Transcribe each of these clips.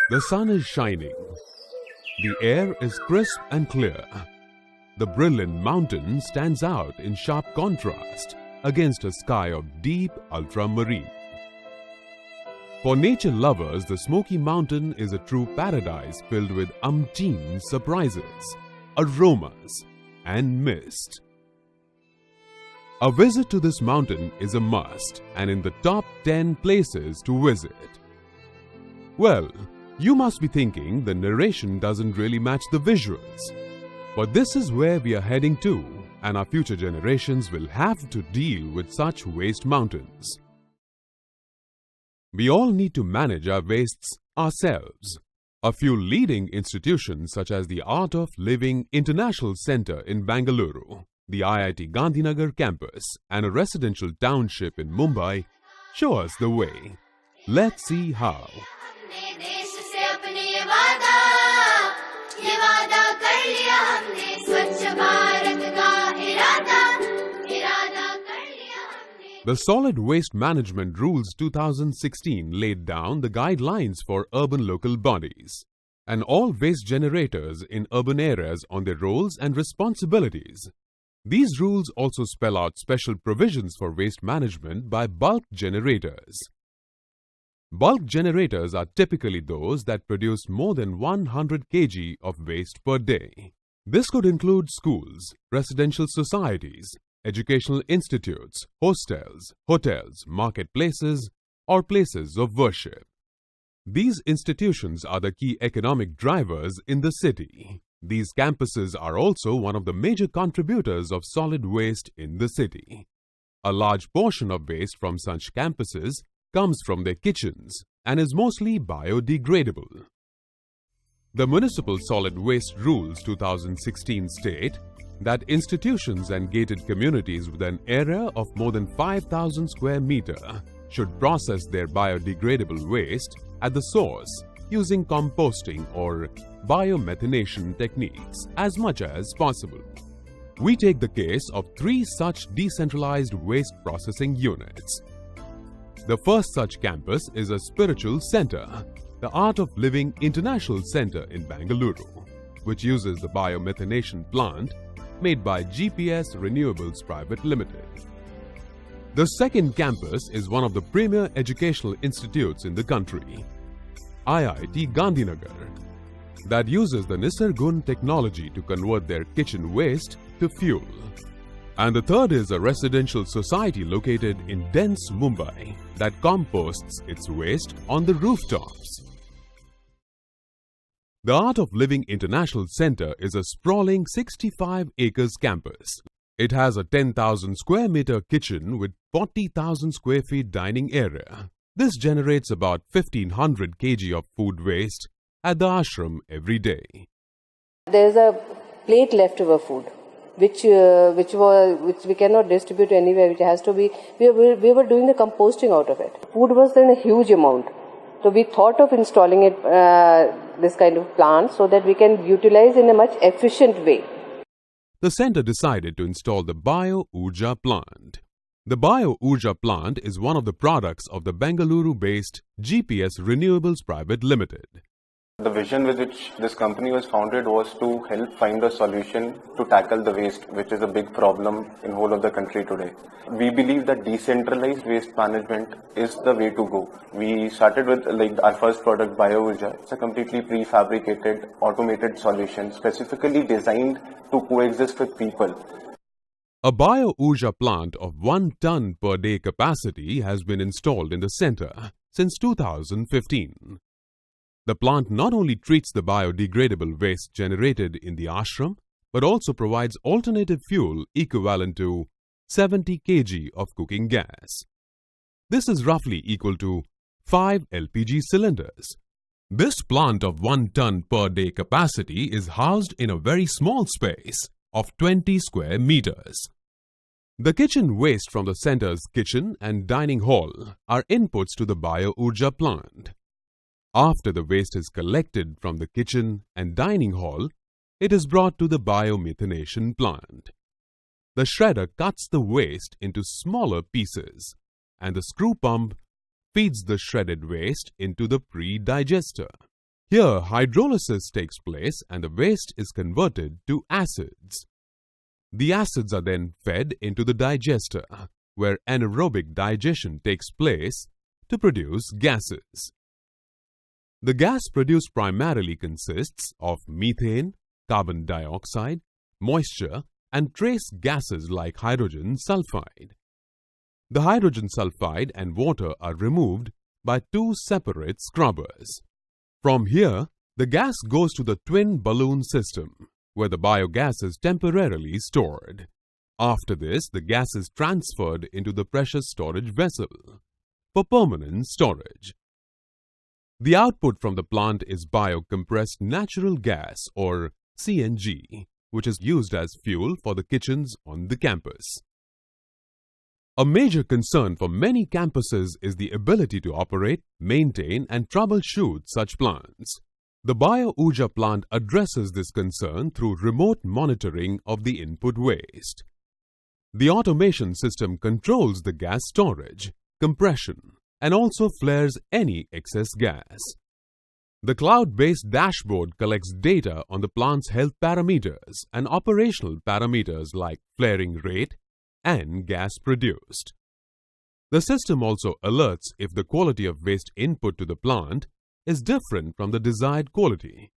The sun is shining. The air is crisp and clear. The brilliant mountain stands out in sharp contrast against a sky of deep ultramarine. For nature lovers, the Smoky Mountain is a true paradise filled with umpteen surprises, aromas, and mist. A visit to this mountain is a must and in the top 10 places to visit. Well, you must be thinking the narration doesn't really match the visuals. But this is where we are heading to, and our future generations will have to deal with such waste mountains. We all need to manage our wastes ourselves. A few leading institutions such as the Art of Living International Centre in Bengaluru, the IIT Gandhinagar campus, and a residential township in Mumbai show us the way. Let's see how. The Solid Waste Management Rules 2016 laid down the guidelines for urban local bodies and all waste generators in urban areas on their roles and responsibilities. These rules also spell out special provisions for waste management by bulk generators. Bulk generators are typically those that produce more than 100 kg of waste per day. This could include schools, residential societies, educational institutes, hostels, hotels, marketplaces, or places of worship. These institutions are the key economic drivers in the city. These campuses are also one of the major contributors of solid waste in the city. A large portion of waste from such campuses comes from their kitchens and is mostly biodegradable. The Municipal Solid Waste Rules 2016 state that institutions and gated communities with an area of more than 5,000 square meter should process their biodegradable waste at the source using composting or biomethanation techniques as much as possible. We take the case of 3 such decentralized waste processing units. The first such campus is a spiritual center, the Art of Living International Center in Bengaluru, which uses the biomethanation plant made by GPS Renewables Private Limited. The second campus is one of the premier educational institutes in the country, IIT Gandhinagar, that uses the Nisargun technology to convert their kitchen waste to fuel. And the third is a residential society located in dense Mumbai that composts its waste on the rooftops. The Art of Living International Center is a sprawling 65 acres campus. It has a 10,000 square meter kitchen with 40,000 square feet dining area. This generates about 1,500 kg of food waste at the ashram every day. There is a plate leftover food which we cannot distribute anywhere. Which has to be. We were doing the composting out of it. Food was in a huge amount. So we thought of installing it, this kind of plant, so that we can utilize in a much efficient way. The center decided to install the Bio-Urja plant. The Bio-Urja plant is one of the products of the Bengaluru-based GPS Renewables Private Limited. The vision with which this company was founded was to help find a solution to tackle the waste, which is a big problem in whole of the country today. We believe that decentralized waste management is the way to go. We started with our first product, Bio-Urja. It's a completely prefabricated, automated solution specifically designed to coexist with people. A Bio-Urja plant of 1 ton per day capacity has been installed in the center since 2015. The plant not only treats the biodegradable waste generated in the ashram, but also provides alternative fuel equivalent to 70 kg of cooking gas. This is roughly equal to 5 LPG cylinders. This plant of 1 ton per day capacity is housed in a very small space of 20 square meters. The kitchen waste from the center's kitchen and dining hall are inputs to the Bio-Urja plant. After the waste is collected from the kitchen and dining hall, it is brought to the biomethanation plant. The shredder cuts the waste into smaller pieces, and the screw pump feeds the shredded waste into the pre-digester. Here, hydrolysis takes place and the waste is converted to acids. The acids are then fed into the digester, where anaerobic digestion takes place to produce gases. The gas produced primarily consists of methane, carbon dioxide, moisture, and trace gases like hydrogen sulfide. The hydrogen sulfide and water are removed by two separate scrubbers. From here, the gas goes to the twin balloon system, where the biogas is temporarily stored. After this, the gas is transferred into the pressure storage vessel for permanent storage. The output from the plant is biocompressed natural gas or CNG, which is used as fuel for the kitchens on the campus. A major concern for many campuses is the ability to operate, maintain and troubleshoot such plants. The Bio-Urja plant addresses this concern through remote monitoring of the input waste. The automation system controls the gas storage, compression, and also flares any excess gas. The cloud-based dashboard collects data on the plant's health parameters and operational parameters like flaring rate and gas produced. The system also alerts if the quality of waste input to the plant is different from the desired quality.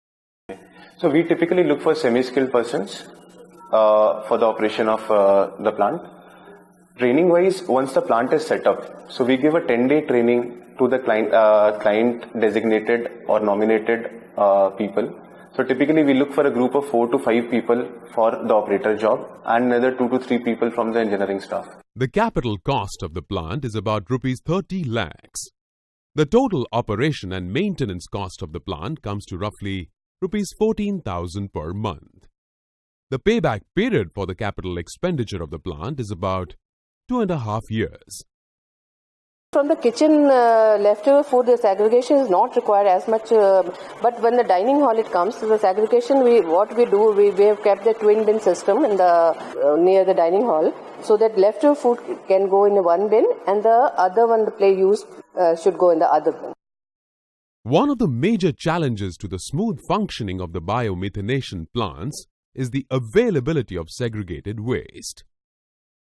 So we typically look for semi-skilled persons for the operation of the plant. Training wise, once the plant is set up, so we give a 10-day training to the client designated or nominated people. So typically we look for a group of 4 to 5 people for the operator job and another 2 to 3 people from the engineering staff. The capital cost of the plant is about Rs 30 lakhs. The total operation and maintenance cost of the plant comes to roughly Rs 14,000 per month. The payback period for the capital expenditure of the plant is about 2.5 years. From the kitchen leftover food, the segregation is not required as much. But when the dining hall it comes, the segregation, we have kept the twin bin system in the near the dining hall, so that leftover food can go in the one bin and the other one, the plate used, should go in the other bin. One of the major challenges to the smooth functioning of the biomethanation plants is the availability of segregated waste.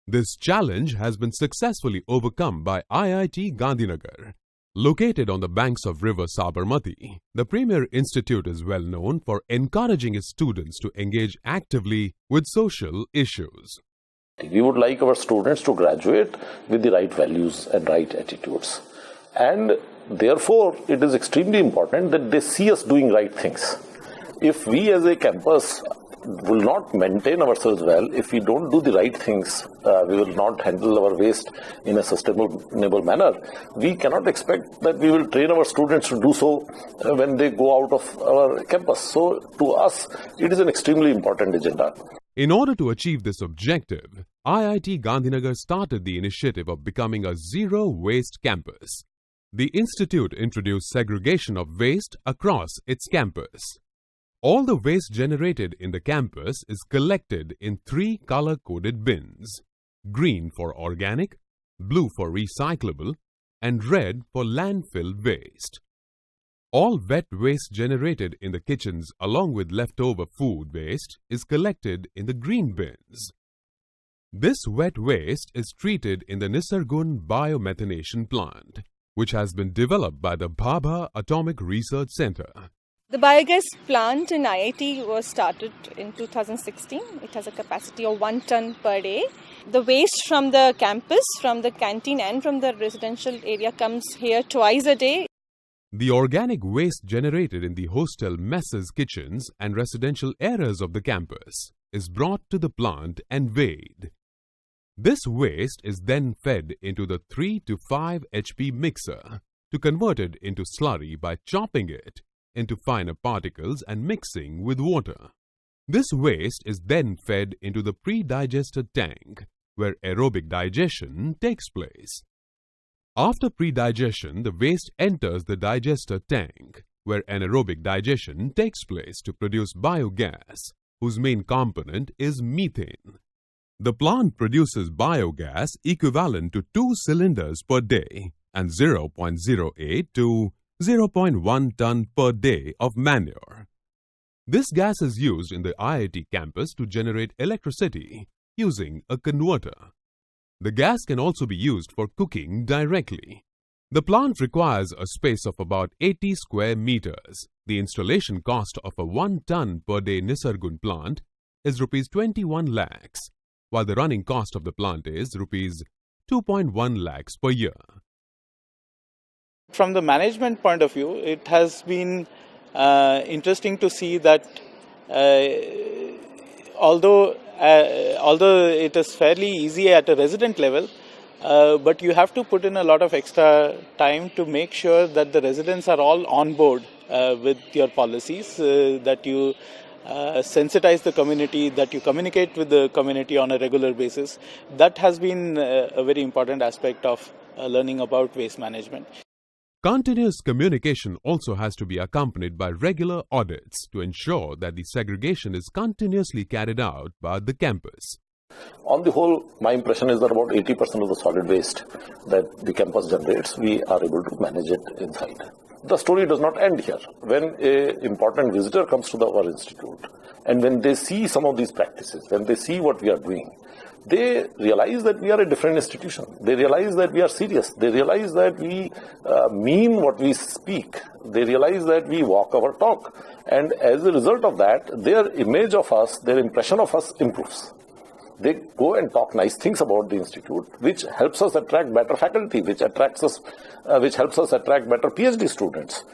This challenge has been successfully overcome by IIT Gandhinagar. Located on the banks of river Sabarmati, the premier institute is well known for encouraging its students to engage actively with social issues. We would like our students to graduate with the right values and right attitudes. And therefore, it is extremely important that they see us doing right things. If we as a campus will not maintain ourselves well, if we don't do the right things, we will not handle our waste in a sustainable manner, we cannot expect that we will train our students to do so when they go out of our campus. So to us, it is an extremely important agenda. In order to achieve this objective, IIT Gandhinagar started the initiative of becoming a zero-waste campus. The institute introduced segregation of waste across its campus. All the waste generated in the campus is collected in 3 color-coded bins: green for organic, blue for recyclable, and red for landfill waste. All wet waste generated in the kitchens along with leftover food waste is collected in the green bins. This wet waste is treated in the Nisargun biomethanation plant, which has been developed by the Bhabha Atomic Research Center. The biogas plant in IIT was started in 2016. It has a capacity of 1 ton per day. The waste from the campus, from the canteen and from the residential area comes here twice a day. The organic waste generated in the hostel messes, kitchens and residential areas of the campus is brought to the plant and weighed. This waste is then fed into the 3 to 5 HP mixer to convert it into slurry by chopping it into finer particles and mixing with water. This waste is then fed into the pre-digester tank, where aerobic digestion takes place. After pre-digestion, the waste enters the digester tank, where anaerobic digestion takes place to produce biogas, whose main component is methane. The plant produces biogas equivalent to 2 cylinders per day and 0.08 to 0.1 ton per day of manure. This gas is used in the IIT campus to generate electricity using a converter. The gas can also be used for cooking directly. The plant requires a space of about 80 square meters. The installation cost of a 1 ton per day Nisargun plant is Rs 21 lakhs, while the running cost of the plant is Rs 2.1 lakhs per year. From the management point of view, it has been interesting to see that although it is fairly easy at a resident level, but you have to put in a lot of extra time to make sure that the residents are all on board with your policies, that you sensitize the community, that you communicate with the community on a regular basis. That has been a very important aspect of learning about waste management. Continuous communication also has to be accompanied by regular audits to ensure that the segregation is continuously carried out by the campus. On the whole, my impression is that about 80% of the solid waste that the campus generates, we are able to manage it inside. The story does not end here. When an important visitor comes to our institute and when they see some of these practices, when they see what we are doing, they realize that we are a different institution. They realize that we are serious. They realize that we mean what we speak. They realize that we walk our talk. And as a result of that, their image of us, their impression of us improves. They go and talk nice things about the institute, which helps us attract better faculty, which helps us attract better PhD students,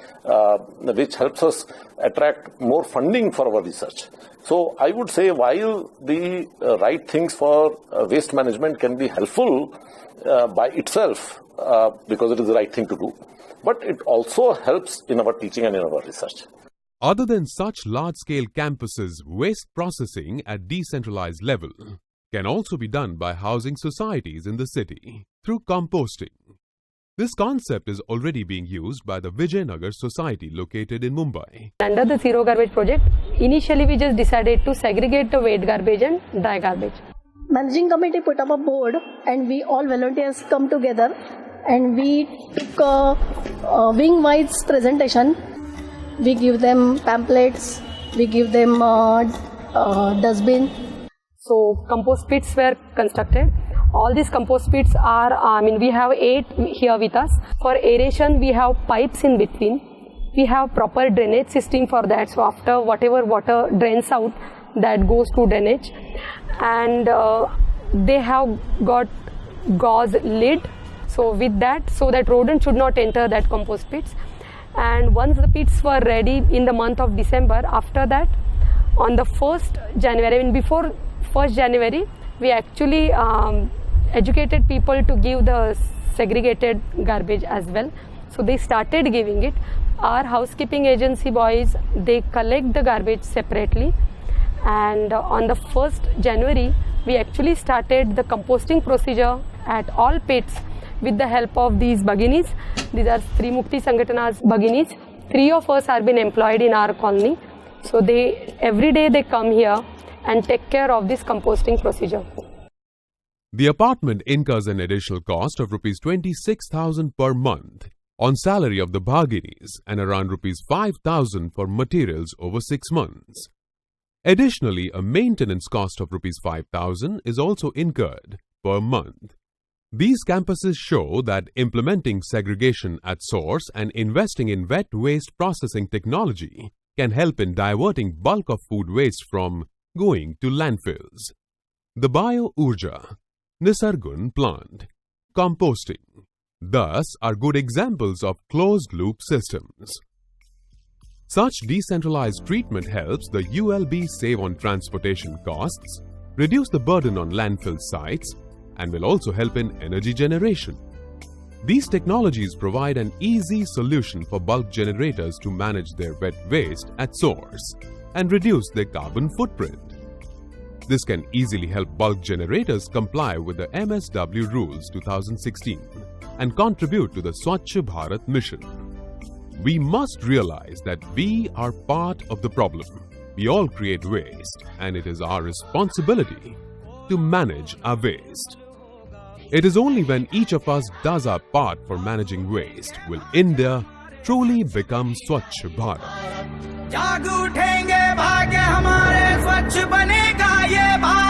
which helps us attract more funding for our research. So I would say while the right things for waste management can be helpful by itself, because it is the right thing to do, but it also helps in our teaching and in our research. Other than such large-scale campuses, waste processing at decentralized level can also be done by housing societies in the city through composting. This concept is already being used by the Vijayanagar Society located in Mumbai. Under the Zero Garbage project, initially we just decided to segregate the wet garbage and dry garbage. Managing committee put up a board and we all volunteers come together and we took a wing-wise presentation. We give them pamphlets, we give them dustbin. So compost pits were constructed. All these compost pits are, we have 8 here with us. For aeration, we have pipes in between. We have proper drainage system for that. So after whatever water drains out, that goes to drainage. And they have got gauze lid. So with that, so that rodent should not enter that compost pits. And once the pits were ready in the month of December, after that, on the 1st January, before 1st January, we actually educated people to give the segregated garbage as well. So they started giving it. Our housekeeping agency boys, they collect the garbage separately. And on the 1st January, we actually started the composting procedure at all pits with the help of these Bhaginis. These are Sri Mukti Sangatana's Bhaginis. 3 of us are been employed in our colony. So every day they come here and take care of this composting procedure. The apartment incurs an additional cost of Rs 26,000 per month on salary of the Bhaginis and around Rs 5,000 for materials over 6 months. Additionally, a maintenance cost of Rs 5,000 is also incurred per month. These campuses show that implementing segregation at source and investing in wet waste processing technology can help in diverting bulk of food waste from going to landfills. The Bio-Urja, Nisargun plant, composting, thus are good examples of closed-loop systems. Such decentralized treatment helps the ULB save on transportation costs, reduce the burden on landfill sites, and will also help in energy generation. These technologies provide an easy solution for bulk generators to manage their wet waste at source and reduce their carbon footprint. This can easily help bulk generators comply with the MSW Rules 2016 and contribute to the SwachhBharat mission. We must realize that we are part of the problem. We all create waste, and it is our responsibility to manage our waste. It is only when each of us does our part for managing waste will India truly become Swachh Bharat. जाग उठेंगे भाग्य हमारे, स्वच्छ बनेगा ये भारत।